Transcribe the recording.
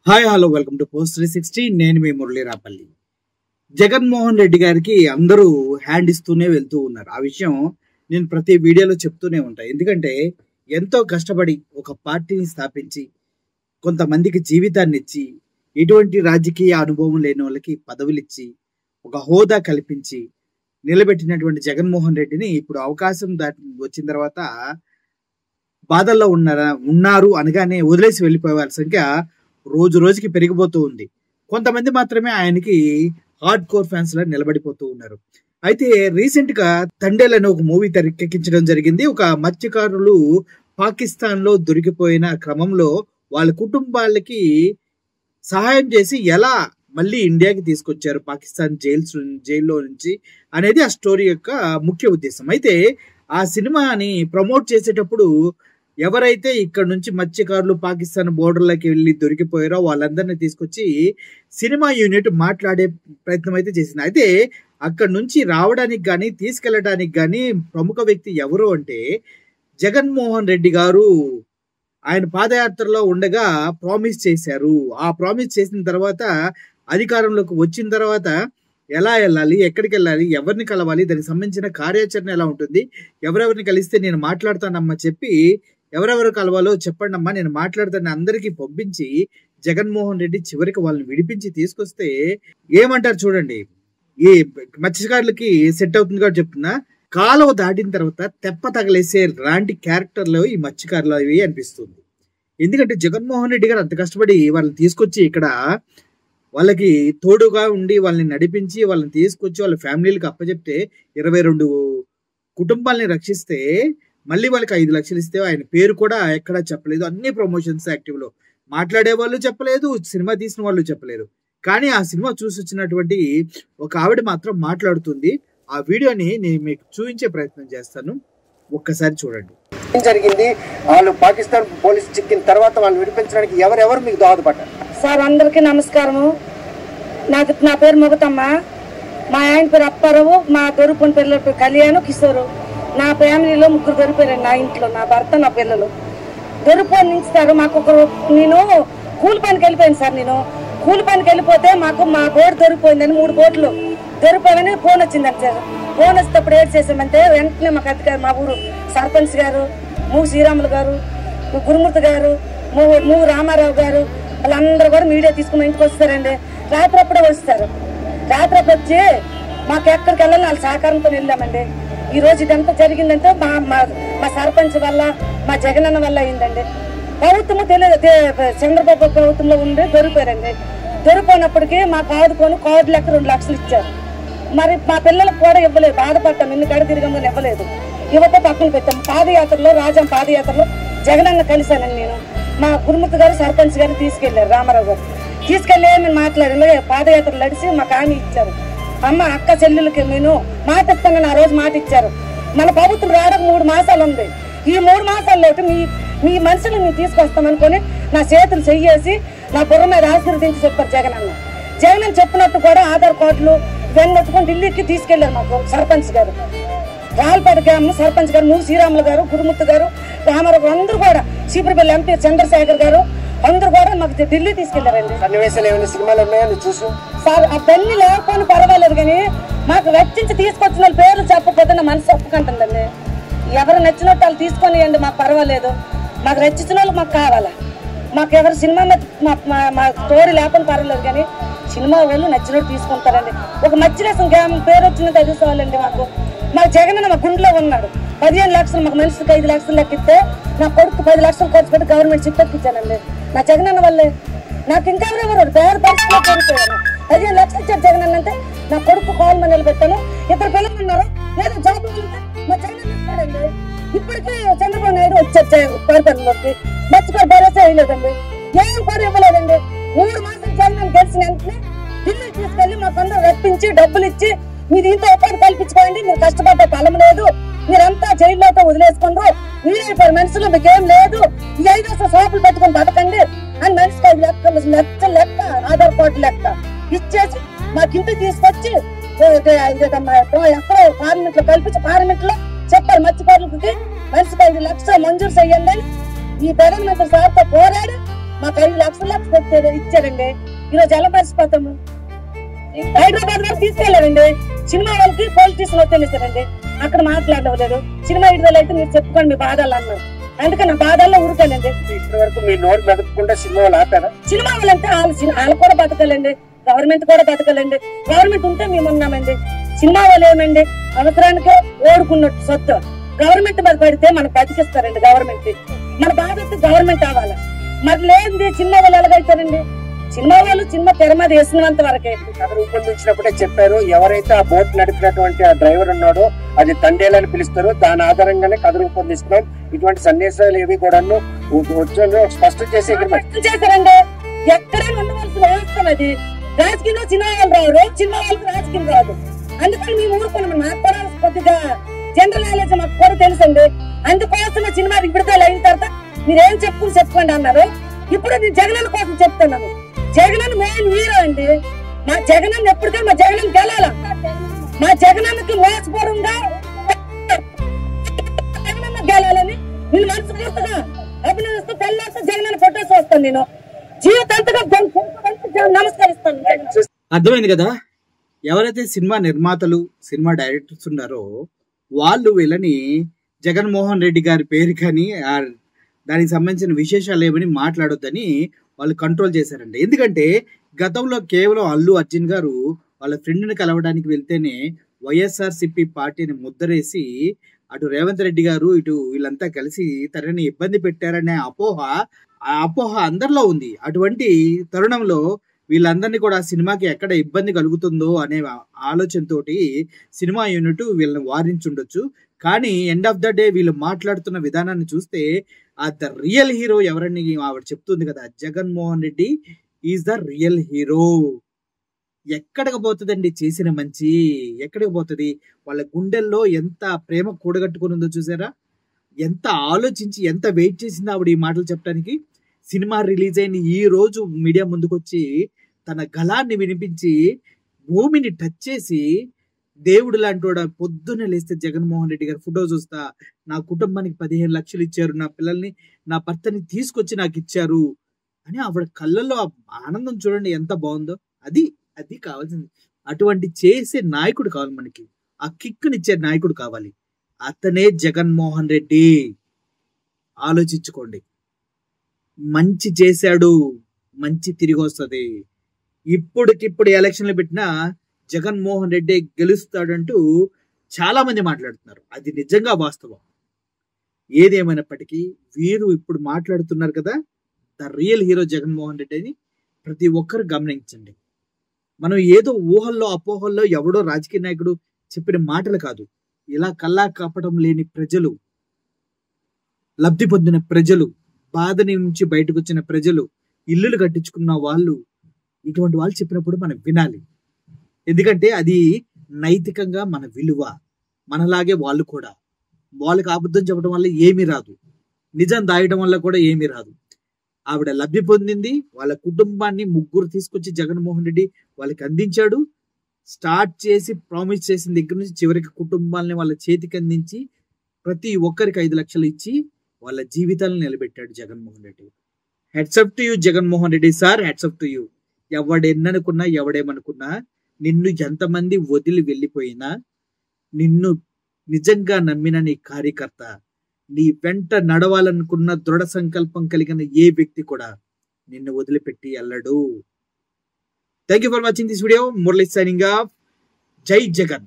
Hi hello welcome to post 360. నేను మీ మురళీ రాపల్లి. జగన్మోహన్ రెడ్డి గారికి అందరూ హ్యాండ్ ఇస్తూనే వెళ్తూ ఉన్నారు. ఆ విషయం నేను ప్రతి వీడియోలో చెప్తూనే ఉంటాను. ఎందుకంటే ఎంతో కష్టపడి ఒక పార్టీని స్థాపించి కొంతమందికి జీవితాన్ని ఇచ్చి ఎటువంటి రాజకీయ అనుభవం లేని వాళ్ళకి పదవులు ఇచ్చి ఒక హోదా కల్పించి నిలబెట్టినటువంటి జగన్మోహన్ రెడ్డిని ఇప్పుడు అవకాశం వచ్చిన తర్వాత బాధల్లో ఉన్నారు అనగానే వదిలేసి వెళ్ళిపోయే వాళ్ళ సంఖ్య రోజు రోజుకి పెరిగిపోతూ ఉంది. కొంతమంది మాత్రమే ఆయనకి హార్డ్ కోర్ ఫ్యాన్స్ లా నిలబడిపోతూ ఉన్నారు. అయితే రీసెంట్ గా తండేల్ అనే ఒక మూవీ తెరకెక్కించడం జరిగింది. ఒక మత్స్యకారులు పాకిస్తాన్ లో దొరికిపోయిన క్రమంలో వాళ్ళ కుటుంబాలకి సహాయం చేసి ఎలా మళ్ళీ ఇండియాకి తీసుకొచ్చారు పాకిస్తాన్ జైల్లో నుంచి అనేది ఆ స్టోరీ యొక్క ముఖ్య ఉద్దేశం. అయితే ఆ సినిమాని ప్రమోట్ చేసేటప్పుడు ఎవరైతే ఇక్కడ నుంచి మత్స్యకారులు పాకిస్తాన్ బోర్డర్లోకి వెళ్ళి దొరికిపోయారో వాళ్ళందరినీ తీసుకొచ్చి సినిమా యూనిట్ మాట్లాడే ప్రయత్నం అయితే చేసింది. అయితే అక్కడ నుంచి రావడానికి కానీ తీసుకెళ్ళడానికి కానీ ప్రముఖ వ్యక్తి ఎవరు అంటే జగన్మోహన్ రెడ్డి గారు. ఆయన పాదయాత్రలో ఉండగా ప్రామిస్ చేశారు. ఆ ప్రామిస్ చేసిన తర్వాత అధికారంలోకి వచ్చిన తర్వాత ఎలా వెళ్ళాలి, ఎక్కడికి వెళ్ళాలి, ఎవరిని కలవాలి, దానికి సంబంధించిన కార్యాచరణ ఎలా ఉంటుంది, ఎవరెవరిని కలిస్తే నేను మాట్లాడతానమ్మా చెప్పి ఎవరెవరు కలవాలో చెప్పండి అమ్మా నేను మాట్లాడతాను అందరికీ పంపించి జగన్మోహన్ రెడ్డి చివరికి వాళ్ళని విడిపించి తీసుకొస్తే ఏమంటారు చూడండి. ఈ మత్స్యకారులకి సెట్ అవుతుంది కాబట్టి చెప్తున్నా. కాలువ దాటిన తర్వాత తెప్ప తగలేసే లాంటి క్యారెక్టర్లో ఈ మత్స్యకారులు అవి అనిపిస్తుంది. ఎందుకంటే జగన్మోహన్ రెడ్డి గారు అంత కష్టపడి వాళ్ళని తీసుకొచ్చి ఇక్కడ వాళ్ళకి తోడుగా ఉండి వాళ్ళని నడిపించి వాళ్ళని తీసుకొచ్చి వాళ్ళ ఫ్యామిలీలకు అప్పచెప్తే 22 కుటుంబాలని రక్షిస్తే మళ్ళీ వాళ్ళకి 5 లక్షలు ఇస్తే ఆయన పేరు కూడా ఎక్కడా చెప్పలేదు. అన్ని ప్రమోషన్స్ యాక్టివ్ లో మాట్లాడే వాళ్ళు చెప్పలేదు, సినిమా తీసిన వాళ్ళు చెప్పలేదు. కానీ ఆ సినిమా చూసి వచ్చినటువంటి ఒక ఆవిడ మాత్రం మాట్లాడుతుంది. ఆ వీడియోని నేను మీకు చూపించే ప్రయత్నం చేస్తాను, ఒక్కసారి చూడండి. జరిగింది వాళ్ళు పాకిస్తాన్ పోలీసు చిక్కిన తర్వాత వాళ్ళు విడిపించడానికి ఎవరెవరు మీకు దోహదపడ్డారు? సార్ అందరికీ నమస్కారము. నా పేరు మొగతమ్మ, మా ఆయన పేరు అప్పారావు, మా దొరుకుని పిల్లల పేరు కళ్యాణ్, కిషోరు. నా ఫ్యామిలీలో 3 దొరికిపోయారు. నా ఇంట్లో నా భర్త నా పిల్లలు దొరికిపోయిస్తారు. మాకు నేను కూలి పనికి వెళ్ళిపోయాను సార్. నేను కూలి పనికి వెళ్ళిపోతే మాకు మా బోర్డు దొరికిపోయిందని 3 బోట్లు దొరికిపోయామని ఫోన్ వచ్చిందండి సార్. ఫోన్ వచ్చేటప్పుడు ఏం చేసామంటే వెంటనే మాకు అధికారు మా ఊరు సర్పంచ్ గారు, మూగు శ్రీరాములు గారు, గురుమూర్తి గారు, మూగు రామారావు గారు వాళ్ళందరూ కూడా మీడియా తీసుకుని ఇంటికి వస్తారండి. రాత్రి అప్పుడే వస్తారు. రాత్రి వచ్చి మాకు ఎక్కడికి వెళ్ళాలి వాళ్ళ సహకారంతో వెళ్ళామండి. ఈ రోజు ఇదంతా జరిగిందంటే మా సర్పంచ్ వల్ల మా జగనన్న వల్ల అయిందండి. ప్రభుత్వము తెలియదు, చంద్రబాబు ప్రభుత్వంలో ఉండి దొరికిపోయారండి. దొరికిపోయినప్పటికీ మాకు ఆదుకొని కోడి లెక్క 2 లక్షలు ఇచ్చారు. మరి మా పిల్లలకు కూడా ఇవ్వలేదు. బాధపడ్డాం, ఎన్ని గడ తిరగంగా ఇవ్వలేదు. యువత పక్కన పెట్టాం. పాదయాత్రలో రాజాం పాదయాత్రలో జగనన్న కలిశానండి నేను. మా గురుమూర్తి గారు సర్పంచ్ గారు తీసుకెళ్లారు, రామారావు గారు తీసుకెళ్లి మేము మాట్లాడారు. పాదయాత్ర నడిచి మాకు హామీ ఇచ్చారు. అమ్మ అక్క చెల్లెలకి నేను మాట ఇస్తానని ఆ రోజు మాట ఇచ్చారు. మన ప్రభుత్వం రావడానికి 3 మాసాలు ఉంది. ఈ 3 మాసాల్లోకి మీ మనుషులు మేము తీసుకొస్తామనుకొని నా చేతులు చెయ్యేసి నా బుర్ర మీద ఆశీర్వదించి చెప్పారు జగనన్న. జగన్ చెప్పినట్టు కూడా ఆధార్ కార్డులు ఇవన్నీ ఎత్తుకొని ఢిల్లీకి తీసుకెళ్లారు మాకు సర్పంచ్ గారు. రాల్పేట గ్రామం సర్పంచ్ గారు, మూగు శ్రీరాములు గారు, గురుమూర్తి గారు, రామారావు అందరూ కూడా, చీపురుపల్లి ఎంపీ చంద్రశేఖర్ గారు అందరూ కూడా మాకు ఢిల్లీ తీసుకెళ్లారండి. సన్నివేశాలు ఏమైనా సినిమాలు ఉన్నాయో చూసు సార్. అవన్నీ లేకపోయినా పర్వాలేదు కానీ మాకు వెచ్చించి తీసుకొచ్చిన వాళ్ళ పేర్లు చెప్పకపోతే నా మనసు ఒప్పుకుంటుందండి. ఎవరు నచ్చినట్టు వాళ్ళు తీసుకొనియండి, మాకు పర్వాలేదు. మాకు రచించిన వాళ్ళు మాకు కావాలా. మాకు ఎవరు సినిమా మా స్టోరీ లేకపోయినా పర్వాలేదు కానీ సినిమా వాళ్ళు నచ్చినట్టు తీసుకుంటారండి. ఒక మత్స్యరసం గ్రామం పేరు వచ్చినట్టు తెలుసుకోవాలండి. మా జగన్ మా గుండెలో ఉన్నాడు. 15 లక్షలు మాకు మనిషికి 5 లక్షలు లెక్కిస్తే నా కొడుకు 10 లక్షలు ఖర్చు పెట్టి గవర్నమెంట్ చిప్పెక్కిచ్చానండి. నా జగనన్న వల్లే. నాకు ఇంకా ఎవరెవరు పేద పరిస్థితిలో కోరిపోయాను. 15 లక్షలు ఇచ్చారు జగనన్న అంటే నా కొడుకు కాల్ మనలు పెట్టాను. 2 పిల్లలు ఉన్నారు, ఏదో జాబ్ మా జగనన్న ఇస్తాడండి. ఇప్పటికీ చంద్రబాబు నాయుడు వచ్చారు పరిపాలనలోకి, మర్చిపోయి భరోసా వేయలేదండి, ఏం కూడా ఇవ్వలేదండి. 3 మాసాలు జగనన్న గెలిచిన వెంటనే ఢిల్లీ తీసుకెళ్లి మాకందరూ రప్పించి డబ్బులు ఇచ్చి మీరు ఇంత ఉపాధి కల్పించుకోండి, మీరు కష్టపడ్డ ఫలం లేదు, మీరంతా జైల్లోతో వదిలేసుకుండ్రు, మీరే మనుషులు మీకేం లేదు, ఈ 5 లక్షల షాపులు పెట్టుకుని బతకండి అని మనిషికి 5 లక్షల లెక్క ఆధార్ కార్డు లెక్క ఇచ్చేసి మాకు ఇంటికి తీసుకొచ్చి ఎక్కడో పార్లమెంట్ లో కల్పించి పార్లమెంట్ లో చెప్పారు మత్స్యకారులకి మనిషికి 5 లక్షలు మంజూరు చెయ్యండి అని ఈ ప్రధానమంత్రి సార్తో పోరాడి మాకు 5 లక్షలు పెట్టారు ఇచ్చారండి. ఈరోజు ఎలా మర్చిపోతాము? హైదరాబాద్ వరకు తీసుకెళ్లారండి. సినిమా వాళ్ళకి పోలీస్ స్టేషన్ వచ్చేసారండి. అక్కడ మాట్లాడలేదు. సినిమా విడుదల అయితే మీరు చెప్పుకోండి మీ బాధలు అన్నారు. అందుకే నా బాధల్లో ఊరుకానండి. ఇప్పటి వరకు మీ నోరు మెదపకుండా సినిమా వాళ్ళు ఆపారా? సినిమా వాళ్ళంటే వాళ్ళు కూడా బతకాలండి, గవర్నమెంట్ కూడా బతకాలండి. గవర్నమెంట్ ఉంటే మేము ఉన్నామండి. సినిమా వాళ్ళు ఏమండి అవసరానికి ఓడుకున్నట్టు సొత్తు గవర్నమెంట్ మీద పడితే మనకు బతికిస్తారండి. గవర్నమెంట్ మన బాధ గవర్నమెంట్ అవ్వాలి. మరి లేదండి సినిమా వాళ్ళు ఎలాగైతారండి? సినిమా వాళ్ళు సినిమా తెర మీద వేసినంత వరకే. కథ రూపొందించినప్పుడే చెప్పారు, ఎవరైతే ఆ బోట్ నడిపినటువంటి ఆ డ్రైవర్ ఉన్నాడో అది తండేలని పిలుస్తారు, దాని ఆధారంగానే కథ రూపొందిస్తున్నాం. ఇటువంటి సన్నివేశాలు ఏవి కూడా స్పష్టం చేశారండి. ఎక్కడైనా ఉండవలసిన వ్యవస్థ అది. రాజకీయంలో సినిమా వాళ్ళు రారు, సినిమా వాళ్ళకి రాజకీయం రాదు. అందుకని మేము ఊరుకున్నాము. నాకు కూడా కొద్దిగా జనరల్ నాలెడ్జ్ మాకు కూడా తెలుసండి. అందుకోసం సినిమా విడుదల అయిన తర్వాత మీరేం చెప్పుకోండి అన్నారు. ఇప్పుడు నేను జగనన్న కోసం చెప్తున్నాను. జగనన్న మెయిన్ హీరో అండి. మా జగనన్న ఎప్పటికైనా మా జగనన్న గెలాల. మా జగనన్నకి మోసపూర్వంగా జగనన్న గెలాలని నేను మనస్ఫూర్తిగా అభినందిస్తూ పెళ్ళాక జగనన్న ఫోటోస్ వస్తాను. నేను జీవితాంతగా నమస్కరిస్తాను. అర్థమైంది కదా? ఎవరైతే సినిమా నిర్మాతలు సినిమా డైరెక్టర్స్ ఉన్నారో వాళ్ళు వీళ్ళని జగన్మోహన్ రెడ్డి గారి పేరు కానీ దానికి సంబంధించిన విశేషాలు ఏమని మాట్లాడొద్దని వాళ్ళు కంట్రోల్ చేశారండి. ఎందుకంటే గతంలో కేవలం అల్లు అర్జున్ గారు వాళ్ళ ఫ్రెండ్ని కలవడానికి వెళ్తేనే వైఎస్ఆర్సిపి పార్టీని ముద్దరేసి అటు రేవంత్ రెడ్డి గారు ఇటు వీళ్ళంతా కలిసి తనని ఇబ్బంది పెట్టారనే అపోహ అందరిలో ఉంది. అటువంటి తరుణంలో వీళ్ళందరినీ కూడా సినిమాకి ఎక్కడ ఇబ్బంది కలుగుతుందో అనే ఆలోచనతోటి సినిమా యూనిట్ వీళ్ళని వారించుండొచ్చు. కానీ ఎండ్ ఆఫ్ ద డే వీళ్ళు మాట్లాడుతున్న విధానాన్ని చూస్తే ద రియల్ హీరో ఎవరని ఆవిడ చెప్తుంది కదా, Jaganmohan Reddy is the real hero. ఎక్కడికి పోతుందండి చేసిన మంచి? ఎక్కడికి పోతుంది? వాళ్ళ గుండెల్లో ఎంత ప్రేమ కూడగట్టుకుని ఉందో చూసారా? ఎంత ఆలోచించి ఎంత వెయిట్ చేసిందో ఆవిడ ఈ మాటలు చెప్పడానికి. సినిమా రిలీజ్ అయిన ఈ రోజు మీడియా ముందుకొచ్చి తన గళాన్ని వినిపించి భూమిని టచ్ చేసి దేవుడు లాంటి వాడు పొద్దున్నే లేస్తే జగన్మోహన్ రెడ్డి గారు ఫోటో చూస్తా, నా కుటుంబానికి 15 లక్షలు ఇచ్చారు, నా పిల్లల్ని నా భర్తని తీసుకొచ్చి నాకు ఇచ్చారు అని ఆవిడ కళ్ళల్లో ఆనందం చూడండి ఎంత బాగుందో. అది కావాల్సింది. అటువంటి చేసే నాయకుడు కావాలి మనకి. ఆ కిక్కునిచ్చే నాయకుడు కావాలి. అతనే జగన్మోహన్ రెడ్డి. ఆలోచించుకోండి. మంచి చేశాడు, మంచి తిరిగి వస్తుంది. ఇప్పటికిప్పుడు ఎలక్షన్లు పెట్టినా జగన్మోహన్ రెడ్డి గెలుస్తాడంటూ చాలా మంది మాట్లాడుతున్నారు. అది నిజంగా వాస్తవం. ఏదేమైనప్పటికీ వీరు ఇప్పుడు మాట్లాడుతున్నారు కదా, the real hero Jaganmohan Reddy అని ప్రతి ఒక్కరు గమనించండి. మనం ఏదో ఊహల్లో అపోహల్లో ఎవడో రాజకీయ నాయకుడు చెప్పిన మాటలు కాదు. ఇలా కల్లా కాపటం లేని ప్రజలు, లబ్ధి పొందిన ప్రజలు, బాధ నుంచి బయటకు వచ్చిన ప్రజలు, ఇల్లులు కట్టించుకున్న వాళ్ళు, ఇటువంటి వాళ్ళు చెప్పినప్పుడు మనం వినాలి. ఎందుకంటే అది నైతికంగా మన విలువ. మనలాగే వాళ్ళు కూడా. వాళ్ళకి అబద్ధం చెప్పడం వల్ల ఏమీ రాదు, నిజం దాయడం వల్ల కూడా ఏమీ రాదు. ఆవిడ లబ్ధి పొందింది. వాళ్ళ కుటుంబాన్ని 3 తీసుకొచ్చి జగన్మోహన్ రెడ్డి వాళ్ళకి అందించాడు. స్టార్ట్ చేసి ప్రామిస్ చేసిన దగ్గర నుంచి చివరికి కుటుంబాలని వాళ్ళ చేతికి అందించి ప్రతి ఒక్కరికి 5 లక్షలు ఇచ్చి వాళ్ళ జీవితాలను నిలబెట్టాడు Jaganmohan Reddy. Heads up to you Jaganmohan Reddy sir, heads up to you. ఎవడెన్ననుకున్నా ఎవడేమనుకున్నా, నిన్ను ఎంతమంది వదిలి వెళ్ళిపోయినా, నిన్ను నిజంగా నమ్మిన నీ కార్యకర్త, నీ వెంట నడవాలనుకున్న దృఢ సంకల్పం కలిగిన ఏ వ్యక్తి కూడా నిన్ను వదిలిపెట్టి వెళ్ళడు. Thank you for watching this video. Murali signing off. జై జగన్.